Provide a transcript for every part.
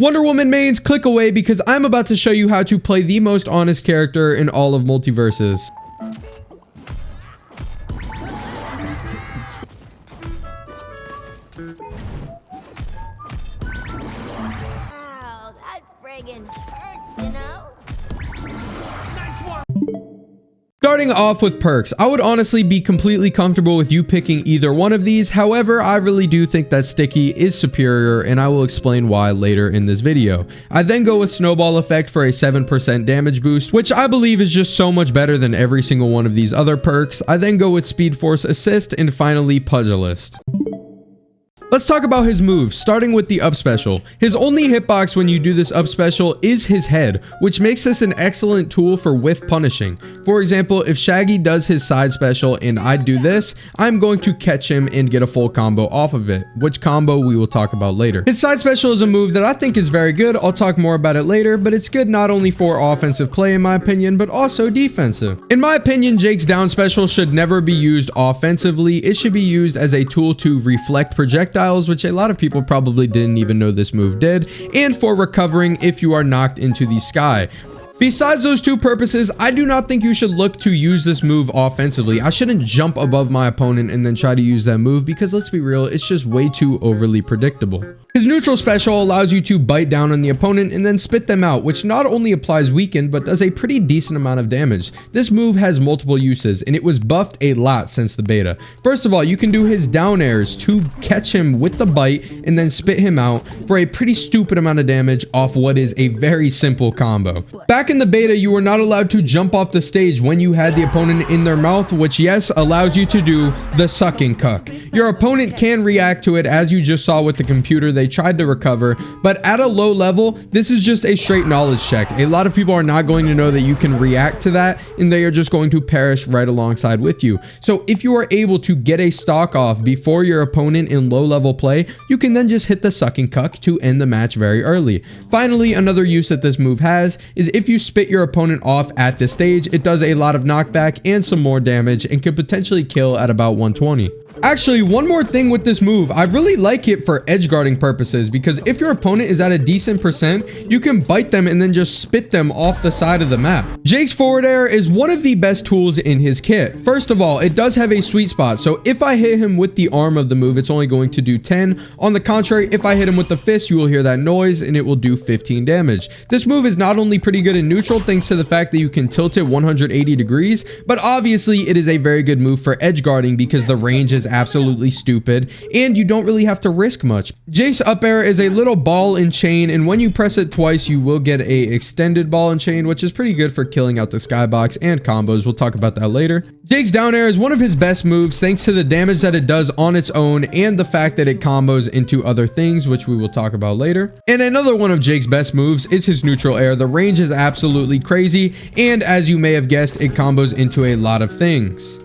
Wonder Woman mains, click away because I'm about to show you how to play the most honest character in all of MultiVersus. Wow, that friggin' hurts, you know? Starting off with perks, I would honestly be completely comfortable with you picking either one of these. However, I really do think that Sticky is superior, and I will explain why later in this video. I then go with Snowball Effect for a 7% damage boost, which I believe is just so much better than every single one of these other perks. I then go with Speed Force Assist, and finally Pugilist. Let's talk about his moves, starting with the up special. His only hitbox when you do this up special is his head, which makes this an excellent tool for whiff punishing. For example, if Shaggy does his side special and I do this, I'm going to catch him and get a full combo off of it, which combo we will talk about later. His side special is a move that I think is very good. I'll talk more about it later, but it's good not only for offensive play in my opinion, but also defensive. In my opinion, Jake's down special should never be used offensively. It should be used as a tool to reflect projectiles, which a lot of people probably didn't even know this move did, and for recovering if you are knocked into the sky. Besides those two purposes, I do not think you should look to use this move offensively. I shouldn't jump above my opponent and then try to use that move because let's be real, it's just way too overly predictable. His neutral special allows you to bite down on the opponent and then spit them out, which not only applies weakened, but does a pretty decent amount of damage. This move has multiple uses, and it was buffed a lot since the beta. First of all, you can do his down airs to catch him with the bite and then spit him out for a pretty stupid amount of damage off what is a very simple combo. Back in the beta, you were not allowed to jump off the stage when you had the opponent in their mouth, which yes, allows you to do the sucking cuck. Your opponent can react to it, as you just saw with the computer. They tried to recover, but at a low level, this is just a straight knowledge check. A lot of people are not going to know that you can react to that, and they are just going to perish right alongside with you. So if you are able to get a stock off before your opponent in low level play, you can then just hit the sucking cuck to end the match very early. Finally, another use that this move has is if you spit your opponent off at this stage, it does a lot of knockback and some more damage and could potentially kill at about 120. Actually, one more thing with this move, I really like it for edge guarding purposes, because if your opponent is at a decent percent, you can bite them and then just spit them off the side of the map. Jake's forward air is one of the best tools in his kit. First of all, it does have a sweet spot, so if I hit him with the arm of the move, it's only going to do 10. On the contrary, if I hit him with the fist, you will hear that noise and it will do 15 damage. This move is not only pretty good in neutral thanks to the fact that you can tilt it 180 degrees, but obviously it is a very good move for edge guarding because the range is absolutely stupid and you don't really have to risk much. Jake's up air is a little ball and chain, and when you press it twice you will get a extended ball and chain, which is pretty good for killing out the skybox and combos. We'll talk about that later. Jake's down air is one of his best moves thanks to the damage that it does on its own and the fact that it combos into other things, which we will talk about later. And another one of Jake's best moves is his neutral air. The range is absolutely crazy, and as you may have guessed, it combos into a lot of things.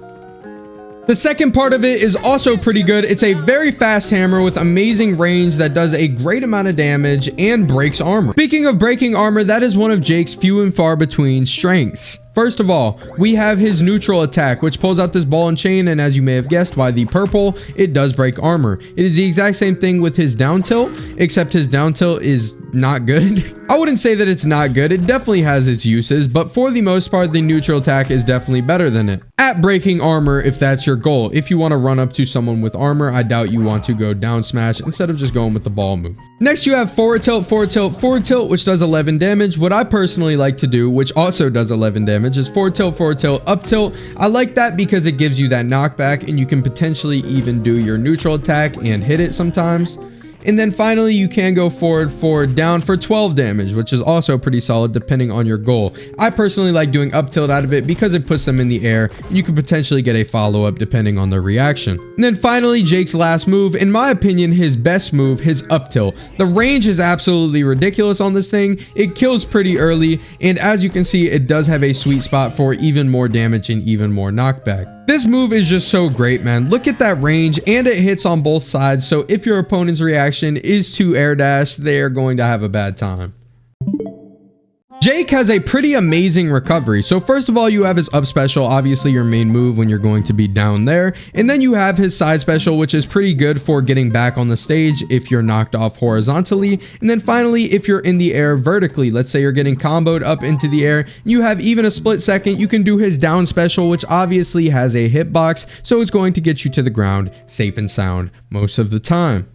The second part of it is also pretty good. It's a very fast hammer with amazing range that does a great amount of damage and breaks armor. Speaking of breaking armor, that is one of Jake's few and far between strengths. First of all, we have his neutral attack, which pulls out this ball and chain, and as you may have guessed by the purple, it does break armor. It is the exact same thing with his down tilt, except his down tilt is not good. I wouldn't say that it's not good. It definitely has its uses, but for the most part, the neutral attack is definitely better than it at breaking armor if that's your goal. If you want to run up to someone with armor, I doubt you want to go down smash instead of just going with the ball move. Next, you have forward tilt, forward tilt, forward tilt, which does 11 damage. What I personally like to do, which also does 11 damage, is forward tilt, up tilt. I like that because it gives you that knockback and you can potentially even do your neutral attack and hit it sometimes. And then finally, you can go forward, down for 12 damage, which is also pretty solid depending on your goal. I personally like doing up tilt out of it because it puts them in the air and you can potentially get a follow-up depending on the reaction. And then finally, Jake's last move, in my opinion, his best move, his up tilt. The range is absolutely ridiculous on this thing. It kills pretty early, and as you can see, it does have a sweet spot for even more damage and even more knockback. This move is just so great, man. Look at that range, and it hits on both sides, so if your opponent's reaction is to air dash, they are going to have a bad time. Jake has a pretty amazing recovery. So first of all, you have his up special, obviously your main move when you're going to be down there. And then you have his side special, which is pretty good for getting back on the stage if you're knocked off horizontally. And then finally, if you're in the air vertically, let's say you're getting comboed up into the air, you have even a split second, you can do his down special, which obviously has a hitbox. So it's going to get you to the ground safe and sound most of the time.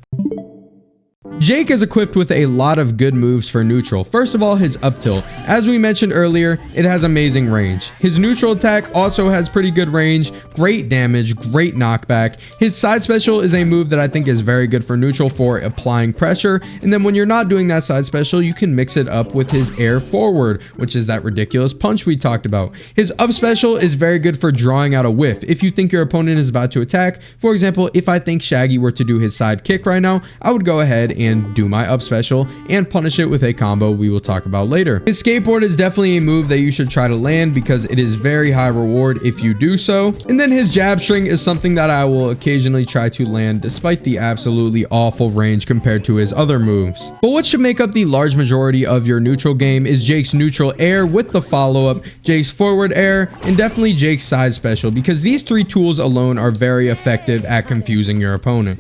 Jake is equipped with a lot of good moves for neutral. First of all, his up tilt. As we mentioned earlier, it has amazing range. His neutral attack also has pretty good range, great damage, great knockback. His side special is a move that I think is very good for neutral for applying pressure. And then when you're not doing that side special, you can mix it up with his air forward, which is that ridiculous punch we talked about. His up special is very good for drawing out a whiff. If you think your opponent is about to attack, for example, if I think Shaggy were to do his side kick right now, I would go ahead and do my up special and punish it with a combo we will talk about later. His skateboard is definitely a move that you should try to land because it is very high reward if you do so. And then his jab string is something that I will occasionally try to land despite the absolutely awful range compared to his other moves. But what should make up the large majority of your neutral game is Jake's neutral air with the follow-up, Jake's forward air, and definitely Jake's side special, because these three tools alone are very effective at confusing your opponent.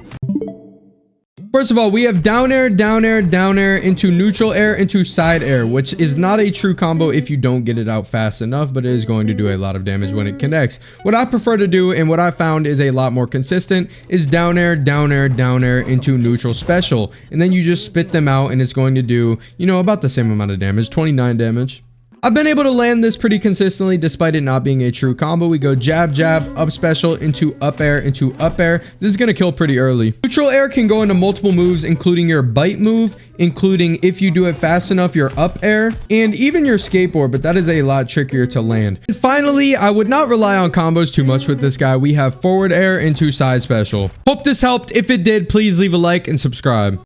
First of all, we have down air, down air, down air into neutral air into side air, which is not a true combo if you don't get it out fast enough, but it is going to do a lot of damage when it connects. What I prefer to do and what I found is a lot more consistent is down air, down air, down air into neutral special. And then you just spit them out and it's going to do, you know, about the same amount of damage, 29 damage. I've been able to land this pretty consistently despite it not being a true combo. We go jab, jab, up special into up air, into up air. This is going to kill pretty early. Neutral air can go into multiple moves, including your bite move, including if you do it fast enough, your up air, and even your skateboard, but that is a lot trickier to land. And finally, I would not rely on combos too much with this guy. We have forward air into side special. Hope this helped. If it did, please leave a like and subscribe.